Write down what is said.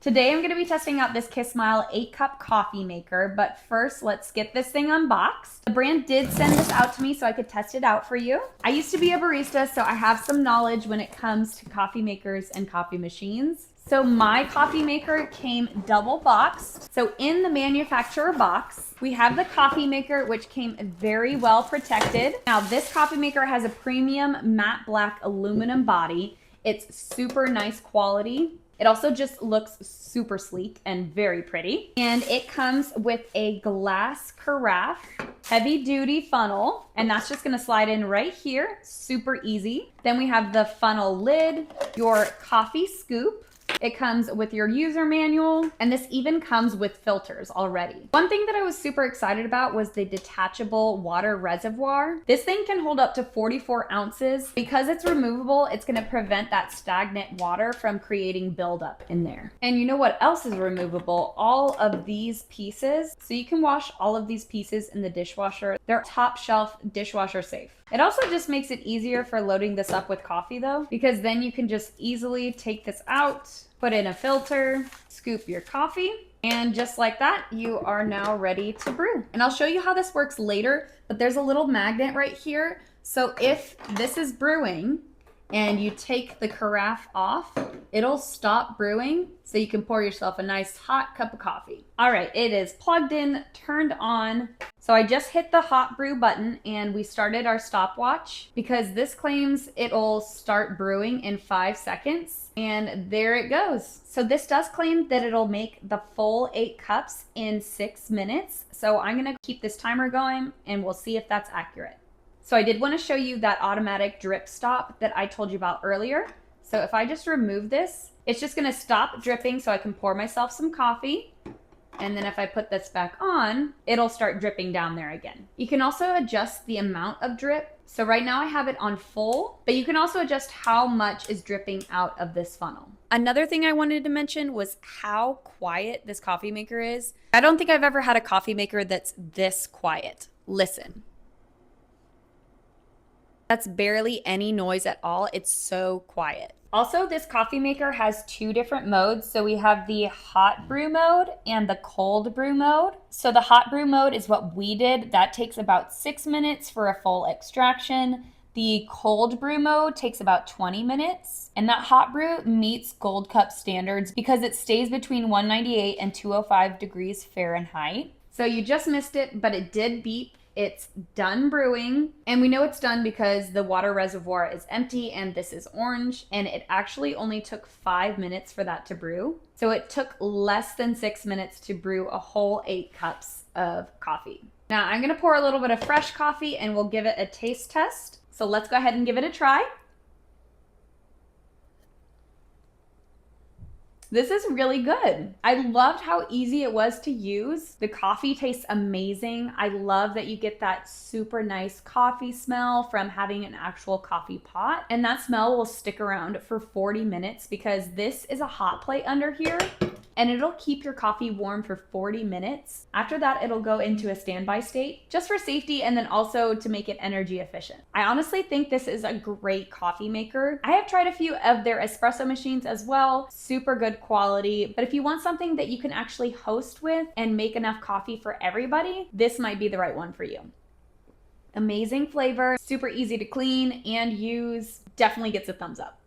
Today I'm going to be testing out this Kismile 8-cup coffee maker, but first let's get this thing unboxed. The brand did send this out to me so I could test it out for you. I used to be a barista, so I have some knowledge when it comes to coffee makers and coffee machines. So my coffee maker came double boxed. So in the manufacturer box, we have the coffee maker, which came very well protected. Now this coffee maker has a premium matte black aluminum body. It's super nice quality. It also just looks super sleek and very pretty. And it comes with a glass carafe, heavy duty funnel, and that's just gonna slide in right here, super easy. Then we have the funnel lid, your coffee scoop. It comes with your user manual, and this even comes with filters already. One thing that I was super excited about was the detachable water reservoir. This thing can hold up to 44 ounces. Because it's removable, it's gonna prevent that stagnant water from creating buildup in there. And you know what else is removable? All of these pieces. So you can wash all of these pieces in the dishwasher. They're top shelf dishwasher safe. It also just makes it easier for loading this up with coffee though, because then you can just easily take this out, put in a filter, scoop your coffee, and just like that, you are now ready to brew. And I'll show you how this works later, but there's a little magnet right here. So if this is brewing and you take the carafe off, it'll stop brewing so you can pour yourself a nice hot cup of coffee. All right, it is plugged in, turned on. So I just hit the hot brew button and we started our stopwatch because this claims it'll start brewing in 5 seconds. And there it goes. So this does claim that it'll make the full 8 cups in 6 minutes. So I'm gonna keep this timer going and we'll see if that's accurate. So I did want to show you that automatic drip stop that I told you about earlier. So if I just remove this, it's just going to stop dripping so I can pour myself some coffee. And then if I put this back on, it'll start dripping down there again. You can also adjust the amount of drip. So right now I have it on full, but you can also adjust how much is dripping out of this funnel. Another thing I wanted to mention was how quiet this coffee maker is. I don't think I've ever had a coffee maker that's this quiet. Listen. That's barely any noise at all. It's so quiet. Also, this coffee maker has 2 different modes. So we have the hot brew mode and the cold brew mode. So the hot brew mode is what we did. That takes about 6 minutes for a full extraction. The cold brew mode takes about 20 minutes. And that hot brew meets Gold Cup standards because it stays between 198 and 205 degrees Fahrenheit. So you just missed it, but it did beep. It's done brewing, and we know it's done because the water reservoir is empty and this is orange, and it actually only took 5 minutes for that to brew. So it took less than 6 minutes to brew a whole 8 cups of coffee. Now I'm gonna pour a little bit of fresh coffee and we'll give it a taste test. So let's go ahead and give it a try. This is really good. I loved how easy it was to use. The coffee tastes amazing. I love that you get that super nice coffee smell from having an actual coffee pot. And that smell will stick around for 40 minutes because this is a hot plate under here and it'll keep your coffee warm for 40 minutes. After that, it'll go into a standby state just for safety and then also to make it energy efficient. I honestly think this is a great coffee maker. I have tried a few of their espresso machines as well, super good quality, but if you want something that you can actually host with and make enough coffee for everybody, this might be the right one for you. Amazing flavor, super easy to clean and use, definitely gets a thumbs up.